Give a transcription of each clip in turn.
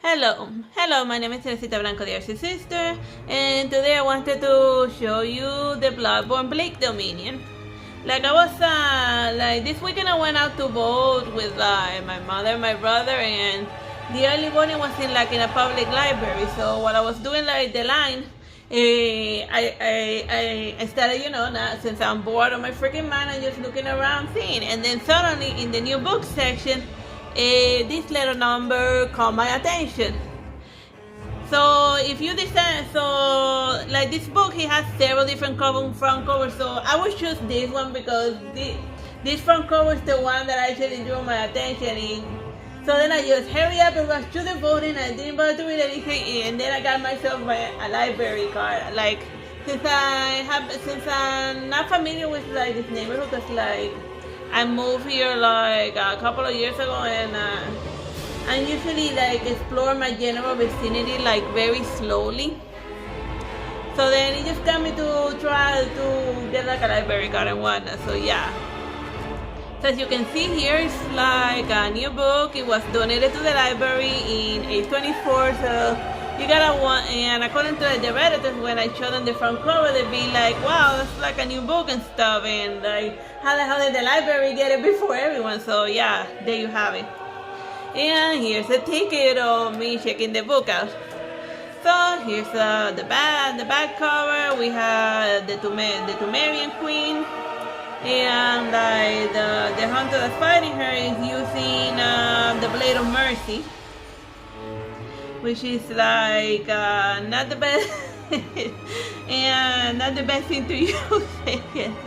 Hello, my name is Teresita Blanco, the Artsy Sister, and today I wanted to show you the Bloodborne Bleak Dominion. Like this weekend I went out to vote with my mother, my brother, and the early voting was in a public library. So while I was doing the line, I started, since I'm bored of my freaking mind, I'm just looking around seeing, and then suddenly in the new book section, this little number caught my attention. So if you decide, this book, he has several different front covers, so I would choose this one because this front cover is the one that actually drew my attention. So then I just hurry up and rush to the voting. I didn't bother to read anything, and then I got myself a library card. Since I'm not familiar with this neighborhood, because I moved here a couple of years ago, and I usually explore my general vicinity very slowly. So then it just got me to try to get a library card and whatnot. So yeah. So as you can see here, it's a new book. It was donated to the library in 824. So you gotta want, and according to the Redditors, when I showed them the front cover, they'd be like, wow, that's a new book and stuff, and how the hell did the library get it before everyone? So yeah, there you have it. And here's a ticket of me checking the book out. So here's the back cover. We have the Tumerian Queen, and the hunter that's fighting her is using the Blade of Mercy, which is not the best and not the best thing to use against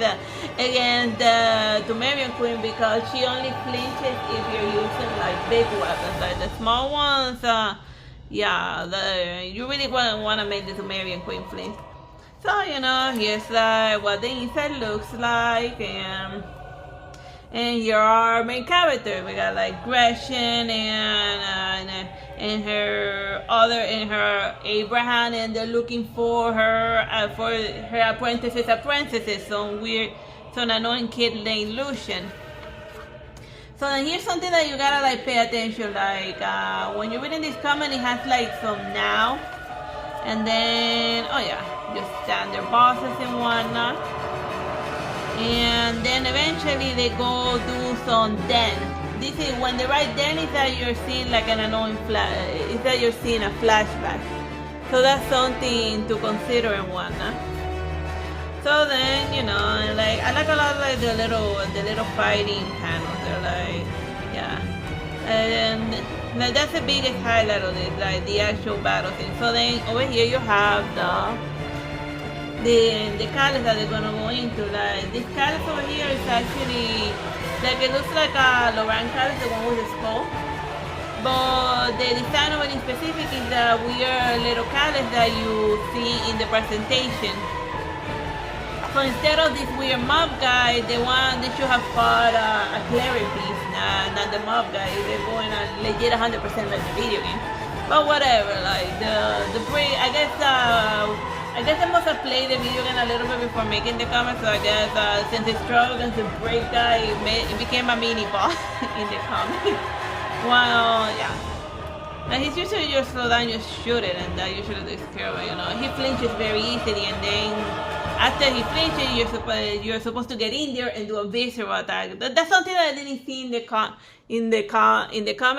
the Tumerian Queen, because she only flinches if you're using big weapons. The small ones, you really want to make the Tumerian Queen flinch. So here's what the inside looks like, and here are our main characters. We got Gretchen and her Abraham, and they're looking for her apprentices, some annoying kid named Lucian. So then here's something that you gotta pay attention. When you're reading this comment, it has some now, and then just standard bosses and whatnot. And then eventually they go do some den. This is when they write den, is that you're seeing an annoying is that you're seeing a flashback. So that's something to consider and whatnot. So then I like a lot of the little fighting panels. They're and that's the biggest highlight of it, the actual battle thing. So then over here you have the callus that they're gonna go into. This callus over here is actually it looks like a Loran callus, the one with the skull. But the design of it in specific is the weird little callus that you see in the presentation. So instead of this weird mob guy, they should have fought a cleric piece, not the mob guy. They're going legit 100% like the video game. But whatever, the break, I guess I must have played the video game a little bit before making the comment, so I guess since it struggled against the break guy, it became a mini boss in the comic. Well, yeah. Now he's usually just slow down, just shoot it, and that usually takes care of it. He flinches very easily, and then after he flinches, you're supposed to get in there and do a visceral attack. That's something that I didn't see in the comment.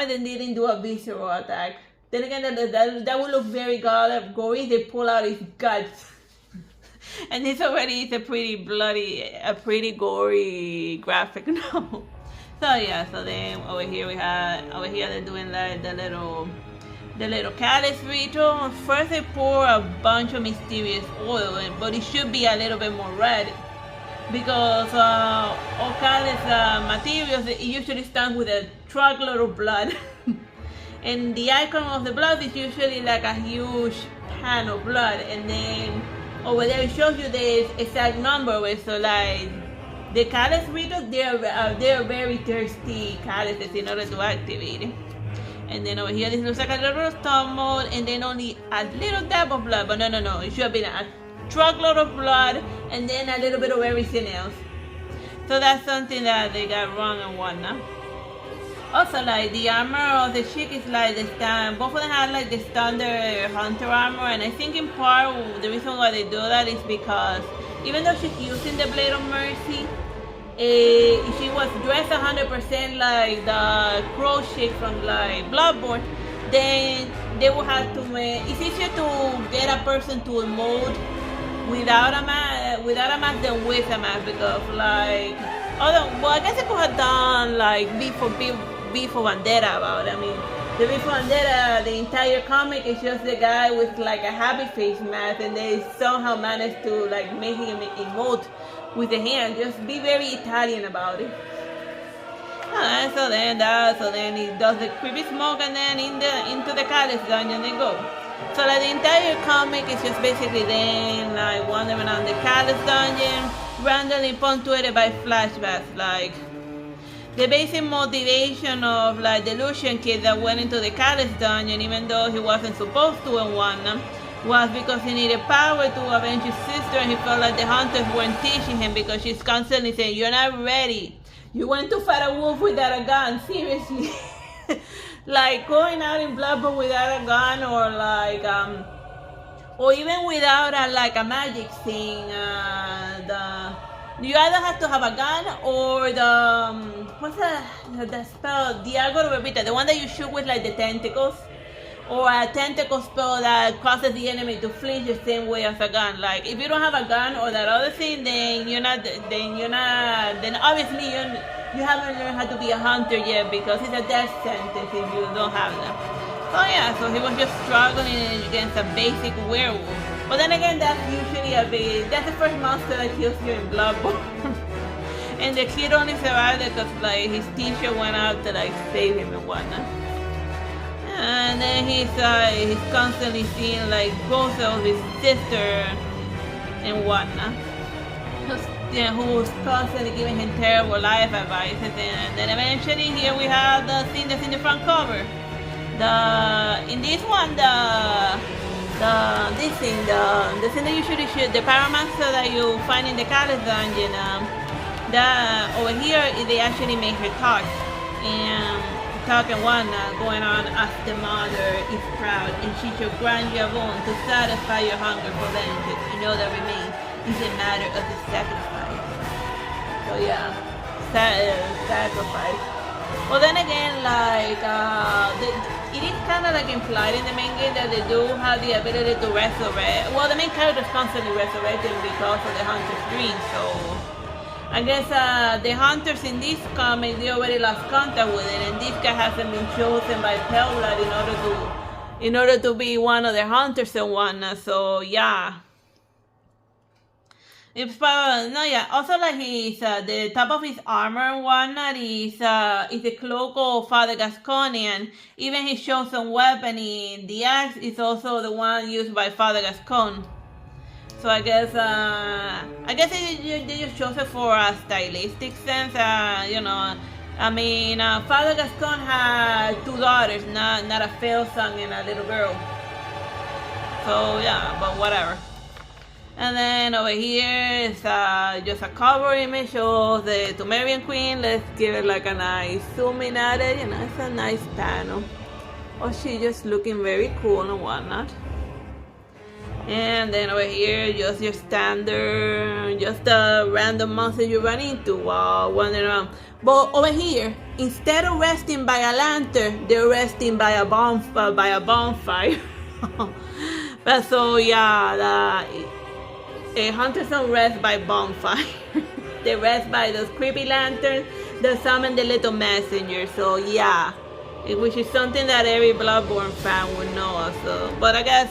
They didn't do a visceral attack. Then again, that would look very gory. They pull out his guts, and it's a pretty bloody, a pretty gory graphic now. So yeah, so then over here they're doing the little callus ritual. First they pour a bunch of mysterious oil in, but it should be a little bit more red, because all callus materials, it usually start with a truckload of blood. And the icon of the blood is usually a huge pan of blood, and then over there it shows you the exact number. So the callus rituals, they're very thirsty calluses in order to activate it. And then over here this looks like a little stone mold, and then only a little dab of blood. But no, it should have been a truckload of blood and then a little bit of everything else. So that's something that they got wrong and whatnot. Also, like the armor of the chick is like the stand. Both of them have like the standard hunter armor, and I think in part the reason why they do that is because even though she's using the Blade of Mercy, she was dressed 100% like the crow chick from like Bloodborne. Then they will have to. It's easier to get a person to emote without a mask than with a mask because like. Well, I guess I could have done like B for Vendetta about it. I mean, the B for Vendetta, the entire comic is just the guy with like a happy face mask, and they somehow managed to like make him emote with the hand. Just be very Italian about it. So then he does the creepy smoke, and then into the Callous dungeon they go. So like the entire comic is just basically them like wandering around the Callous dungeon, randomly punctuated by flashbacks. Like the basic motivation of like the Lucian kid that went into the Callous dungeon, even though he wasn't supposed to in one, was because he needed power to avenge his sister, and he felt like the hunters weren't teaching him because she's constantly saying, "You're not ready. You went to fight a wolf without a gun. Seriously." Like going out in Bloodborne without a gun, or even without a magic thing. You either have to have a gun or what's the spell? Diago Repita, the one that you shoot with like the tentacles, or a tentacle spell that causes the enemy to flinch the same way as a gun. Like if you don't have a gun or that other thing, then obviously you haven't learned how to be a hunter yet because it's a death sentence if you don't have them. So yeah, so he was just struggling against a basic werewolf. But then again, that's usually that's the first monster that kills you in Bloodborne. And the kid only survived it because like his teacher went out to like save him and whatnot. And then he's constantly seeing like ghosts of his sister and whatnot. Who's constantly giving him terrible life advices, and then eventually here we have the scene that's in the front cover. In this one, the scene that you should shoot, the pyromancer that you find in the Callous dungeon. Over here they actually make her talk and whatnot, going on as the mother is proud, and she shall grant your bone to satisfy your hunger for vengeance, and all that remains is a matter of the sacrifice. So yeah, sacrifice. Well then again, like it is kind of like implied in the main game that they do have the ability to resurrect. Well, the main character is constantly resurrecting because of the hunter's dream. So I guess the hunters in this comic, they already lost contact with it, and this guy hasn't been chosen by Pelblad in order to be one of the hunters and whatnot. So yeah. Also like the top of his armor and whatnot is the cloak of Father Gasconian. Even his chosen weapon in the axe is also the one used by Father Gascon. So I guess they just chose it for a stylistic sense. I mean, Father Gascon had 2 daughters, not a fail son and a little girl. So yeah, but whatever. And then over here is just a cover image of the Tumerian Queen. Let's give it like a nice zoom in at it. It's a nice panel. Oh, she's just looking very cool and whatnot. And then over here, just your standard, just a random monster you run into while wandering around. But over here, instead of resting by a lantern, they're resting by a bonfire. But so yeah, hunters don't rest by bonfire. They rest by those creepy lanterns that summon the little messenger. So yeah, which is something that every Bloodborne fan would know also. But I guess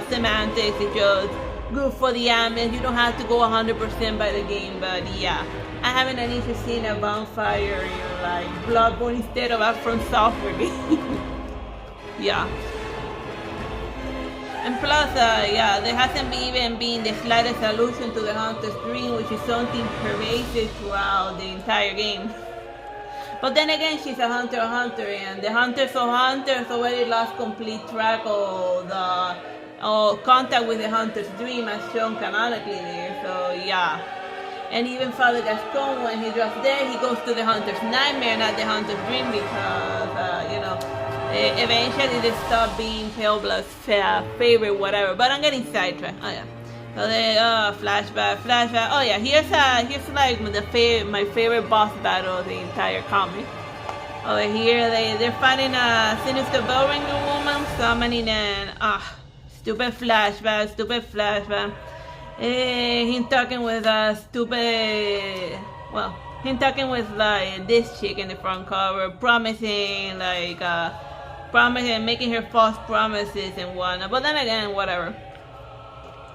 semantics is just good for the ambience. You don't have to go 100% by the game. But yeah, I haven't an interest in a bonfire in like Bloodborne instead of a From Software game. Yeah. And plus, yeah, there hasn't even been the slightest allusion to the hunter's dream, which is something pervasive throughout the entire game. But then again, she's a hunter, and the hunters of hunters already lost complete track of the contact with the hunter's dream as shown canonically there. So yeah, And even Father Gaston, when he drops dead, he goes to the hunter's nightmare, not the hunter's dream, because, you know, eventually they stop being Pale Blood's favorite, whatever. But I'm getting sidetracked. Oh, yeah. So they, flashback. Oh, yeah, here's like my favorite boss battle of the entire comic. Over here, they're fighting a sinister bell ringer woman, summoning an, stupid flashback. Him talking with like this chick in the front cover, promising making her false promises and whatnot. But then again, whatever.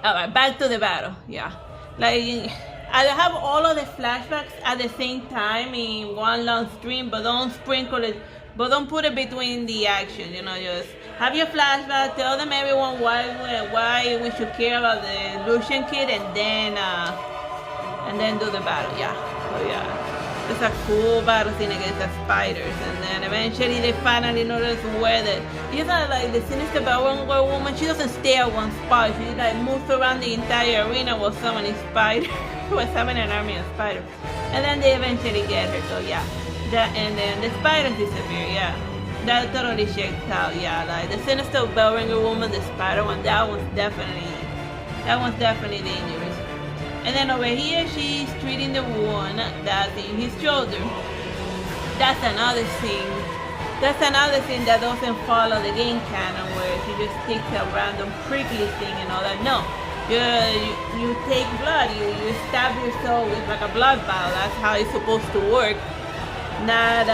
Alright, back to the battle. Yeah, like I have all of the flashbacks at the same time in one long stream, but don't sprinkle it. But don't put it between the action. You know, just have your flashback. Tell them everyone why we should care about the Lucian kid, and then do the battle. Yeah. So yeah. It's a cool battle scene against the spiders, and then eventually they finally notice where like the sinister Bellringer woman, she doesn't stay at one spot. She like moves around the entire arena while summoning spiders, while summoning an army of spiders, and then they eventually get her. So yeah, and then the spiders disappear. Yeah, that totally checks out. Yeah, like the sinister Bellringer woman, the spider one, that one's definitely dangerous. And then over here, she's treating the wound that's in his shoulder. That's another thing that doesn't follow the game canon, where she just takes a random prickly thing and all that. No, you take blood, you stab yourself with like a blood vial. That's how it's supposed to work. Not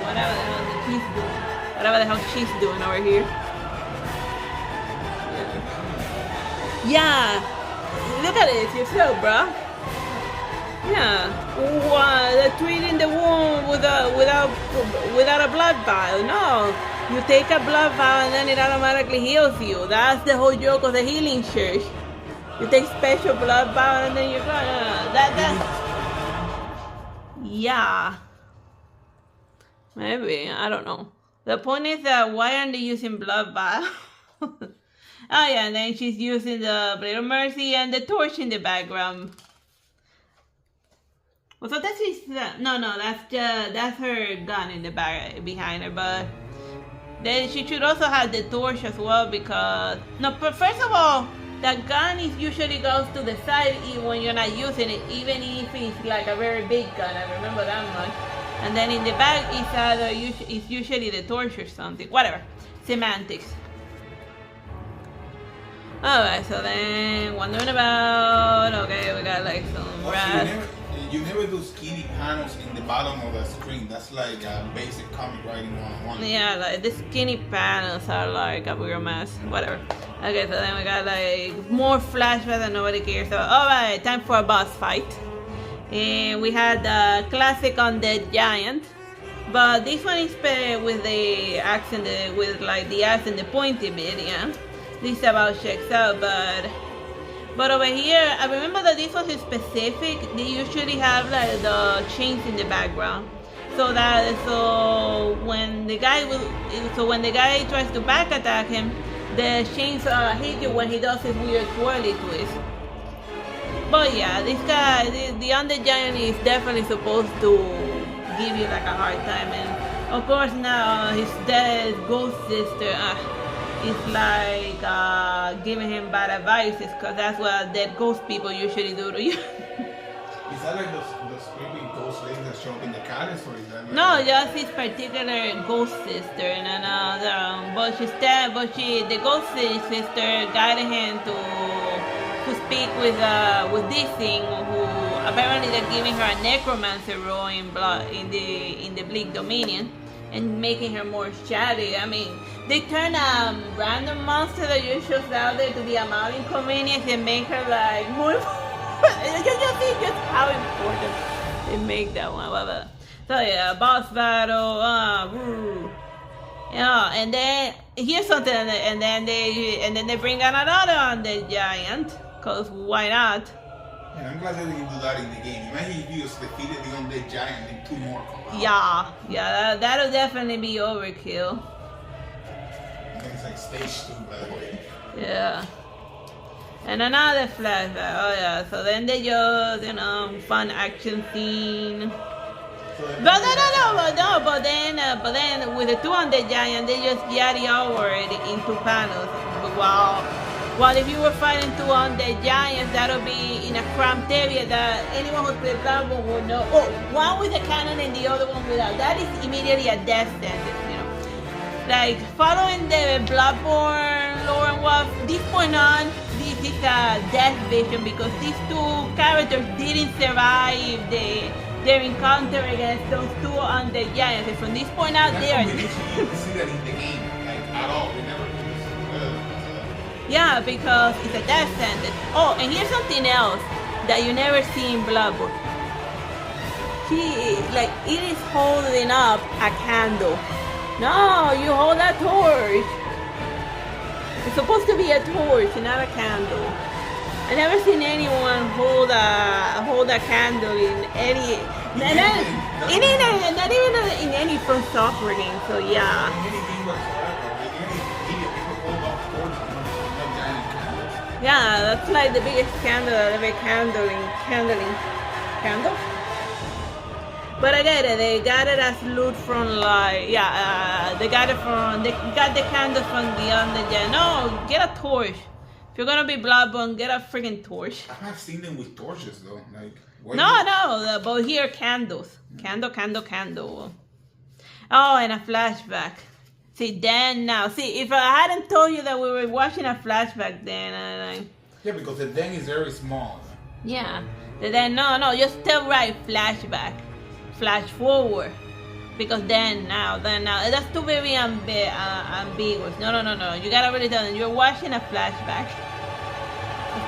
whatever the hell she's doing over here. Yeah. Look at it yourself, bro. Yeah, they're treating the wound without a blood vial. No, you take a blood vial and then it automatically heals you. That's the whole joke of the healing church. You take special blood vial and then you're gonna yeah. Maybe, I don't know. The point is that why aren't they using blood vial? Oh yeah, and then she's using the Blade of Mercy and the torch in the background. Well, so that's her gun in the back behind her. But then she should also have the torch as well, because but first of all, that gun usually goes to the side when you're not using it, even if it's like a very big gun. I remember that much. And then in the back it's usually the torch or something. Whatever, semantics. Alright, so then wondering about, okay, we got like some rats. You never do skinny panels in the bottom of the screen. That's like a basic comic writing 101. Yeah, like the skinny panels are like a bigger mess. Whatever. Okay, so then we got like more flashbacks that nobody cares about. Alright, time for a boss fight. And we had the classic undead giant. But this one is with the axe and the axe and the pointy bit, yeah. This about checks out, but over here, I remember that this was specific. They usually have like the chains in the background, so when the guy tries to back attack him, the chains hit you when he does his weird twirly twist. But yeah, this guy, the undead giant, is definitely supposed to give you like a hard time, and of course now his dead ghost sister. It's like giving him bad advices, because that's what dead ghost people usually do to you. Is that like those creepy ghost ladies that show up in the cars, or is that like... No, just his particular ghost sister, and another. But the ghost sister guided him to speak with this thing, who apparently they're giving her a necromancer role in the Bleak Dominion, and making her more chatty. I mean, they turn a random monster that usually shows out there to be a mountain inconvenience and make her like more. You see just how important they make that one. So yeah, boss battle. Yeah, and then here's something, and then they bring out another undead giant, cause why not? Yeah, I'm glad they didn't do that in the game. Imagine if you just defeated the undead giant and 2 more come out. Yeah, that'll definitely be overkill. I think it's like stage 2, by the way. Yeah. And another flashback. Oh yeah. So then they just, fun action scene. But but then with the 200 giant, they just carry over it into panels. While if you were fighting 200 giants, that'll be in a cramped area that anyone who played Bloodborne would know. Oh, one with a cannon and the other one without. That is immediately a death sentence, Like following the Bloodborne lore and what, this point on, this is a death vision because these two characters didn't survive their encounter against those 200 giants. And from this point out, they are. You didn't see that in the game, like at all. We never Yeah, because it's a death sentence. Oh, and here's something else that you never see in Bloodborne. It is holding up a candle. No, you hold a torch. It's supposed to be a torch, not a candle. I never seen anyone hold a candle in any, not even in any From Software game. So yeah. Yeah, that's like the biggest candle I've ever candle. But I get it. They got it as loot from they got the candle from the other. No, get a torch. If you're gonna be Bloodborne, get a freaking torch. I have seen them with torches though. But here candles. Candle. Oh, and a flashback. See, then now. See, if I hadn't told you that we were watching a flashback then. Yeah, because the den is very small. Yeah. Then just tell right flashback. Flash forward. Because then now. That's too very ambiguous. No. You gotta really tell them you're watching a flashback.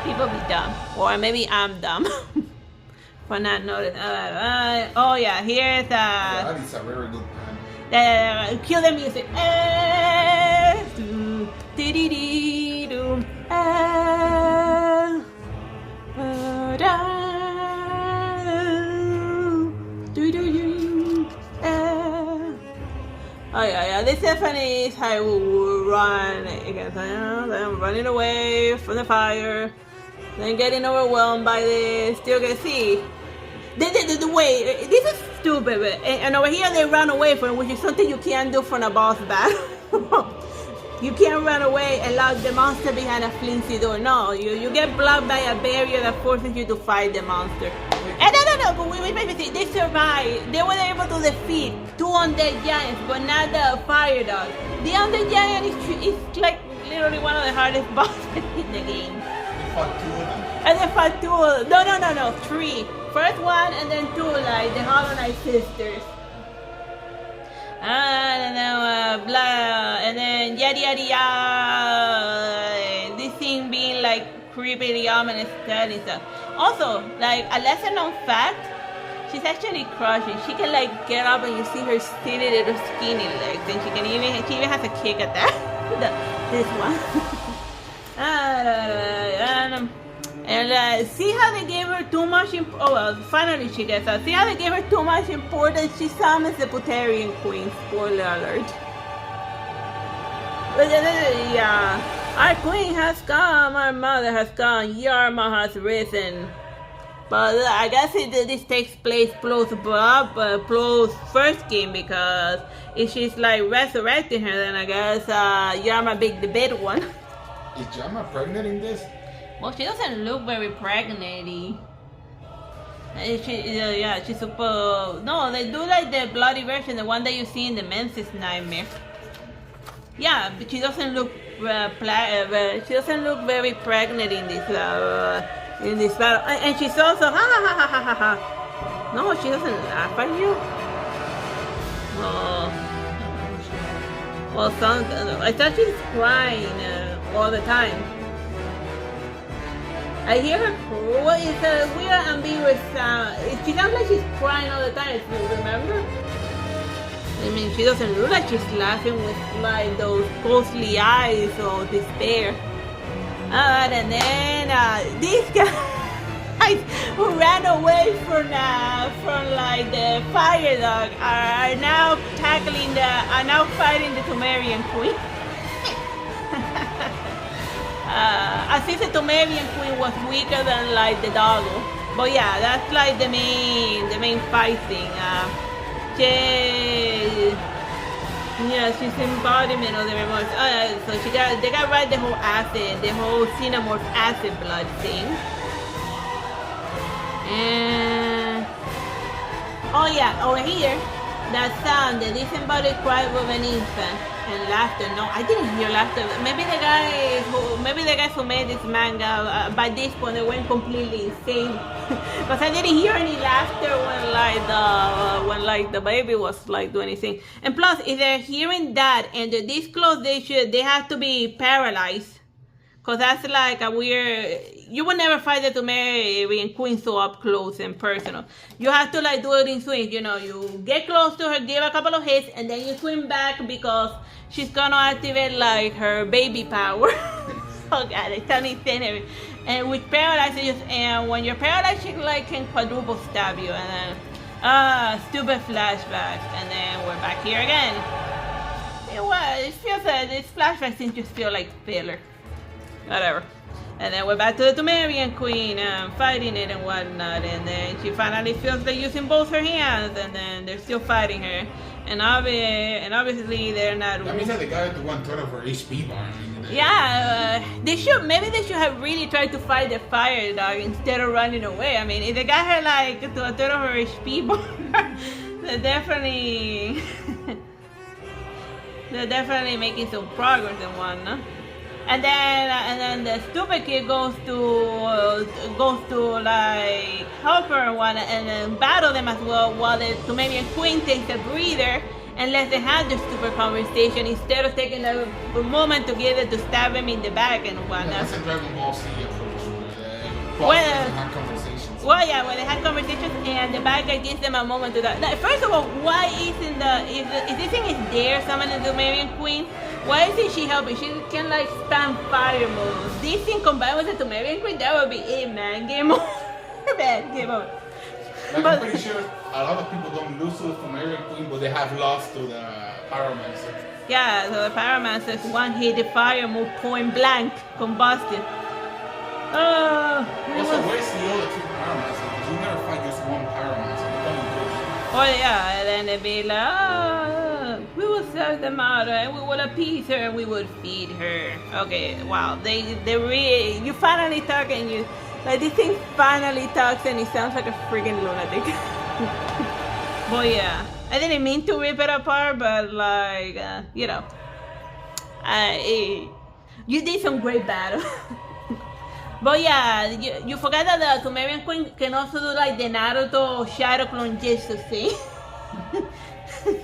People be dumb. Or maybe I'm dumb. For not noticing. Oh yeah, here's that is a very good plan. Kill the music. Oh yeah, this definitely is how we will run against them, running away from the fire, then getting overwhelmed by this. Still can see the way this is stupid, and over here they run away from, which is something you can't do from a boss battle. You can't run away and lock the monster behind a flimsy door. No, you get blocked by a barrier that forces you to fight the monster. And no, but wait, they survived. They were able to defeat 2 undead giants, but not the fire dog. The undead giant is like literally one of the hardest bosses in the game. They fought 2 of them. And they fought 2. No, 3. First 1 and then 2, like the Hollow Knight sisters. And then yada. This thing being like creepy, ominous stuff. Also, like a lesser known fact, she's actually crushing. She can like get up and you see her skinny little skinny legs, and she even has a kick at that. This one. And see how they gave her too much finally she gets out. See how they gave her too much importance? She summons the Putarian Queen. Spoiler alert. But yeah. Our queen has come, our mother has gone, Yarma has risen. But I guess this takes place close first game, because if she's like resurrecting her, then I guess Yarma big the big one. Is Yarma pregnant in this? Well, she doesn't look very pregnant-y. She's supposed... No, they do like the bloody version, the one that you see in the Menses Nightmare. Yeah, but she doesn't look she doesn't look very pregnant in this battle. And she's also No, she doesn't laugh at you. I thought she's crying all the time. I hear her. It's a weird, ambiguous sound. She sounds like she's crying all the time. Remember? I mean, she doesn't look like she's laughing with like those ghostly eyes or despair. And then these guys who ran away from like the fire dog are now fighting the Sumerian queen. I think the Tumerian Queen was weaker than like the doggo. But yeah, that's like the main fight thing. She's embodiment of the remorse. So they got right the whole acid, the whole xenomorph acid blood thing. And oh yeah, over here, that sound, the disembodied cry of an infant and laughter. No, I didn't hear laughter. Maybe the guys who made this manga by this point they went completely insane. Because I didn't hear any laughter when the baby was like doing anything. And plus, if they're hearing that and they're this close, they have to be paralyzed. Because that's like a weird... You would never fight the Tumerian Queen so up close and personal. You have to like do it in swings. You know, you get close to her, give a couple of hits, and then you swing back because she's gonna activate like her baby power. Oh god, it's totally thin. And with paralyzed, and when you're paralyzed, she like can quadruple stab you. And then, stupid flashbacks. And then we're back here again. It feels like these flashbacks seem just feel like filler. Whatever. And then we're back to the Tumerian Queen fighting it and whatnot. And then she finally feels like using both her hands. And then they're still fighting her. And obviously they're not. That means that they got the 1/3 of her HP bar. Yeah, maybe they should have really tried to fight the fire dog instead of running away. I mean, if they got her like to 1/3 of her HP bar, they're definitely making some progress in one, no? And then the stupid kid goes to like help her and one and then battle them as well, while the Tumerian Queen takes a breather and lets them have the stupid conversation instead of taking a moment together to stab him in the back and whatnot. That's a Dragon Ball Z approach. Well, yeah, when they had conversations and the bad guy gives them a moment to die. First of all, why isn't if this thing is there, summoning the Tumerian Queen? Why isn't she helping? She can like spam fire moves. This thing combined with the Tumerian Queen, that would be it, man. Game over. Man, game over. Like, I'm pretty sure a lot of people don't lose to the Tumerian Queen, but they have lost to the Pyromancer. Yeah, so the Pyromancer's one hit the fire move point blank, combusted. Also, where's the other two Pyromancers? Because you never fight just one Pyromancer. Oh yeah, and then they'd be like, we will serve them out and we will appease her and we will feed her. Okay, wow, they really, you finally talk and you, like this thing finally talks and it sounds like a freaking lunatic. But yeah, I didn't mean to rip it apart, but like, you know, you did some great battle. But yeah, you forgot that the Tumerian Queen can also do like the Naruto Shadow Clone Jutsu thing.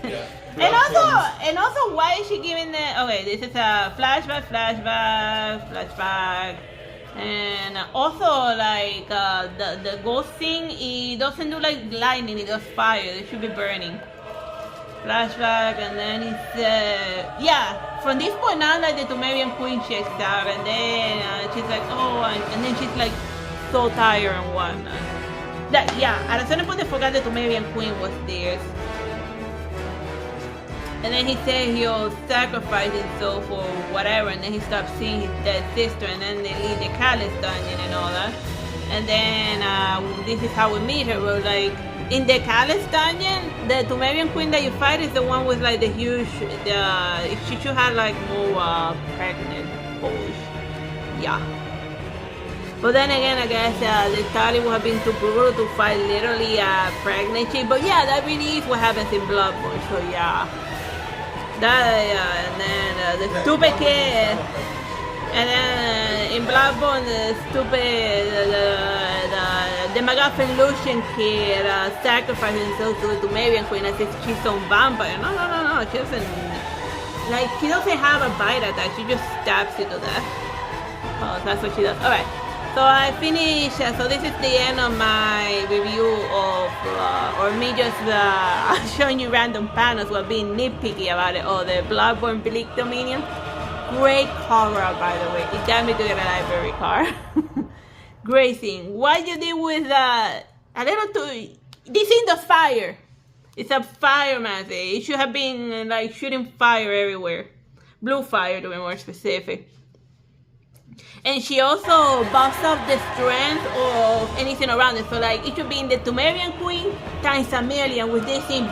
Yeah. and also, why is she giving the? Okay, this is a flashback, and also like the ghost thing. It doesn't do like lightning; it does fire. It should be burning. Flashback, and then it's yeah. From this point on, like the Tumerian Queen checks out, and then she's like, oh, and then she's like so tired and whatnot. That yeah, at a certain point they forgot the Tumerian Queen was theirs. And then he said he'll sacrifice himself or whatever, and then he stops seeing his dead sister, and then they leave the Callus dungeon and all that. And then this is how we meet her. We're like, in the Callus dungeon, the Tumerian Queen that you fight is the one with like the huge, she should have like more pregnant bulge. Yeah. But then again, I guess the study would have been too brutal to fight literally a pregnant chick. But yeah, that really is what happens in Bloodborne, so yeah. And then the stupid kid, and then in Bloodborne, the stupid, the MacGuffin Lucian kid sacrificed himself to the Tumerian Queen as if she's some vampire. No, she doesn't, like, she doesn't have a bite attack, she just stabs you to death. Oh, that's what she does. Alright, so I finished, so this is the end of my review of, or me just showing you random panels while being nitpicky about it. Oh, the Bloodborne Bleak Dominion. Great cover, by the way. It got me to get a library card. Great thing. What you did with a little too... This thing does fire. It's a fireman. It should have been like shooting fire everywhere. Blue fire to be more specific. And she also buffs up the strength of anything around it. So like it should be in the Tumerian Queen times a million with this thing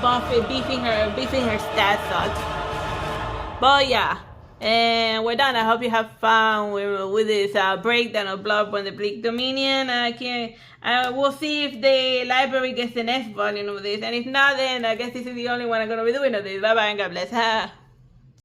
beefing her stats up. But yeah. And we're done. I hope you have fun with this breakdown of Bloodborne, the Bleak Dominion. We'll see if the library gets the next volume of this. And if not, then I guess this is the only one I'm going to be doing of this. Bye bye and God bless.